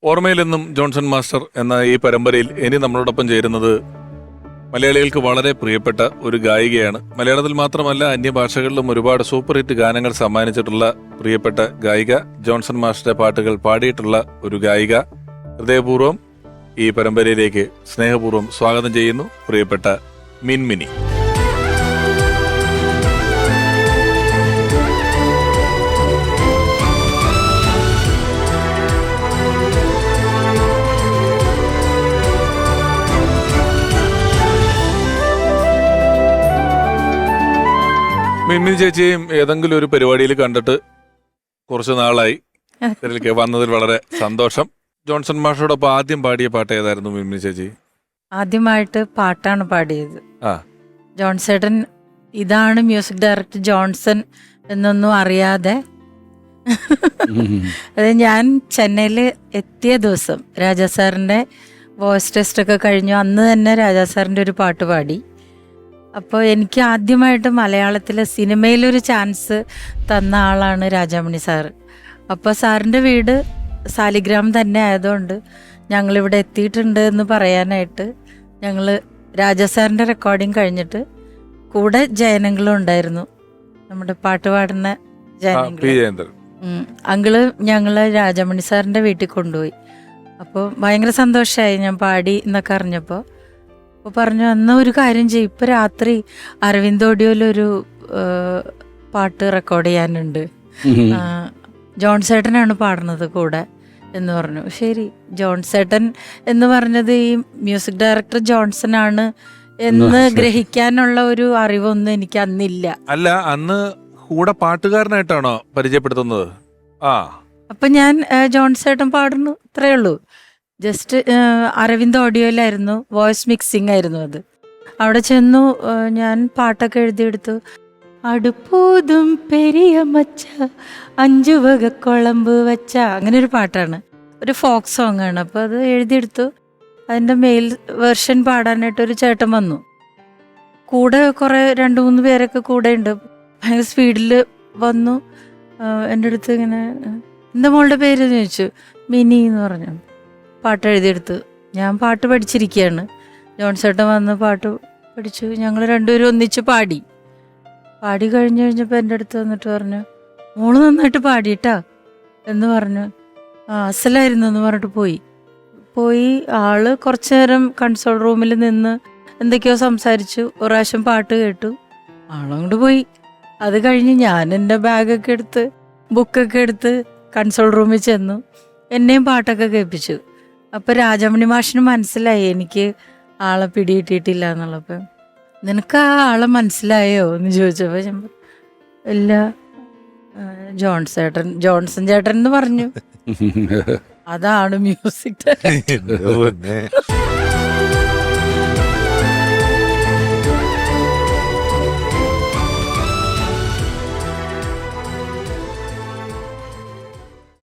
ഓർമ്മയിൽ നിന്നും Johnson master എന്ന ഈ പരമ്പരയിൽ ഇനി നമ്മളോടൊപ്പം ചേരുന്നത് മലയാളികൾക്ക് വളരെ പ്രിയപ്പെട്ട ഒരു ഗായികയാണ്. മലയാളത്തിൽ മാത്രമല്ല അന്യഭാഷകളിലും ഒരുപാട് സൂപ്പർ ഹിറ്റ് ഗാനങ്ങൾ സമ്മാനിച്ചിട്ടുള്ള പ്രിയപ്പെട്ട ഗായിക, ജോൺസൺ മാസ്റ്ററുടെ പാട്ടുകൾ പാടിയിട്ടുള്ള ഒരു ഗായിക. ഹൃദയപൂർവ്വം ഈ പരമ്പരയിലേക്ക് സ്നേഹപൂർവ്വം സ്വാഗതം ചെയ്യുന്നു പ്രിയപ്പെട്ട മിൻമിനി. മിൻമിനി ചേച്ചിയും ഏതെങ്കിലും ഒരു പരിപാടിയിൽ കണ്ടിട്ട് കുറച്ചു നാളായി. ഇതിലേക്ക് വന്നതിൽ വളരെ സന്തോഷം. ജോൺസൺ മാഷോടൊപ്പം ആദ്യം പാടിയ പാട്ട് ഏതായിരുന്നു മിൻമിനി ചേച്ചി? ആദ്യമായിട്ട് പാട്ടാണ് പാടിയത്. ജോൺസേട്ടൻ ഇതാണ് മ്യൂസിക് ഡയറക്ടർ ജോൺസൺ എന്നൊന്നും അറിയാതെ അത് ഞാൻ ചെന്നൈയിൽ എത്തിയ ദിവസം രാജാ സാറിൻ്റെ വോയിസ് ടെസ്റ്റ് ഒക്കെ കഴിഞ്ഞു. അന്ന് തന്നെ രാജാ സാറിൻ്റെ ഒരു പാട്ട് പാടി. അപ്പോൾ എനിക്ക് ആദ്യമായിട്ട് മലയാളത്തിലെ സിനിമയിലൊരു ചാൻസ് തന്ന ആളാണ് രാജാമണി സാറ്. അപ്പോൾ സാറിൻ്റെ വീട് സാലിഗ്രാം തന്നെ ആയതുകൊണ്ട് ഞങ്ങളിവിടെ എത്തിയിട്ടുണ്ട് എന്ന് പറയാനായിട്ട് ഞങ്ങൾ രാജാ സാറിൻ്റെ റെക്കോർഡിങ് കഴിഞ്ഞിട്ട് കൂടെ ജയനങ്ങളും ഉണ്ടായിരുന്നു, നമ്മുടെ പാട്ട് പാടുന്ന ജയനങ്ങൾ. അങ്കിള് ഞങ്ങള് രാജാമണി സാറിൻ്റെ വീട്ടിൽ കൊണ്ടുപോയി. അപ്പോൾ ഭയങ്കര സന്തോഷമായി ഞാൻ പാടി എന്നൊക്കെ അറിഞ്ഞപ്പോൾ. അപ്പോൾ പറഞ്ഞു, എന്നാൽ ഒരു കാര്യം ചെയ്യും, ഇപ്പം രാത്രി അരവിന്ദ് ഓഡിയോയിലൊരു പാട്ട് റെക്കോർഡ് ചെയ്യാനുണ്ട്, ജോൺസേട്ടനാണ് പാടുന്നത് കൂടെ എന്ന് പറഞ്ഞു. ശരി, ജോൺസേട്ടൻ എന്ന് പറഞ്ഞത് ഈ മ്യൂസിക് ഡയറക്ടർ ജോൺസൺ ആണ് എന്ന് ഗ്രഹിക്കാനുള്ള ഒരു അറിവൊന്നും എനിക്ക് അന്നില്ല. അല്ല, അന്ന് കൂടെ പാട്ടുകാരനായിട്ടാണോ പരിചയപ്പെടുത്തുന്നത്? അപ്പൊ ഞാൻ ജോൺസേട്ടൻ പാടുന്നു, ഇത്രയേ ഉള്ളൂ. ജസ്റ്റ് അരവിന്ദ് ഓഡിയോയിലായിരുന്നു, വോയിസ് മിക്സിംഗ് ആയിരുന്നു അത്. അവിടെ ചെന്നു, ഞാൻ പാട്ടൊക്കെ എഴുതിയെടുത്തു. അടുപ്പൂതും പെരിയ മച്ച 5 വക കുളമ്പ് വച്ച, അങ്ങനെ ഒരു പാട്ടാണ്, ഒരു ഫോക്ക് സോങ് ആണ്. അപ്പോൾ അത് എഴുതിയെടുത്തു. അതിൻ്റെ മെയിൽ വെർഷൻ പാടാനായിട്ടൊരു ചേട്ടൻ വന്നു. കൂടെ കുറേ 2-3 പേരൊക്കെ കൂടെ ഉണ്ട്. ഭയങ്കര സ്പീഡിൽ വന്നു എൻ്റെ അടുത്ത് ഇങ്ങനെ, എന്താ മോളുടെ പേര് എന്ന് ചോദിച്ചു. മിനി എന്ന് പറഞ്ഞു. പാട്ട് എഴുതിയെടുത്തു. ഞാൻ പാട്ട് പഠിച്ചിരിക്കുകയാണ്. ജോൺസേട്ടൻ വന്ന് പാട്ട് പഠിച്ചു. ഞങ്ങൾ രണ്ടുപേരും ഒന്നിച്ച് പാടി കഴിഞ്ഞപ്പോൾ എൻ്റെ അടുത്ത് വന്നിട്ട് പറഞ്ഞു, മോള് നന്നായിട്ട് പാടിയിട്ടാ എന്ന് പറഞ്ഞു. അസലായിരുന്നു എന്ന് പറഞ്ഞിട്ട് പോയി. ആള് കുറച്ചു നേരം കൺസോൾ റൂമിൽ നിന്ന് എന്തൊക്കെയോ സംസാരിച്ചു. ഒരു പ്രാവശ്യം പാട്ട് കേട്ടു, ആളങ്ങോട്ട് പോയി. അത് കഴിഞ്ഞ് ഞാൻ എൻ്റെ ബാഗൊക്കെ എടുത്ത് ബുക്കൊക്കെ എടുത്ത് കൺസോൾ റൂമിൽ ചെന്നു. എന്നെയും പാട്ടൊക്കെ കേൾപ്പിച്ചു. അപ്പം രാജാമണി മാഷിന് മനസ്സിലായി എനിക്ക് ആളെ പിടികിട്ടിയിട്ടില്ല എന്നുള്ളപ്പം. നിനക്ക് ആ ആളെ മനസ്സിലായോ എന്ന് ചോദിച്ചപ്പോൾ ഞാൻ ഇല്ല, ജോൺസൺ ചേട്ടൻ എന്ന് പറഞ്ഞു. അതാണ് മ്യൂസിക് ഡയറക്ടർ.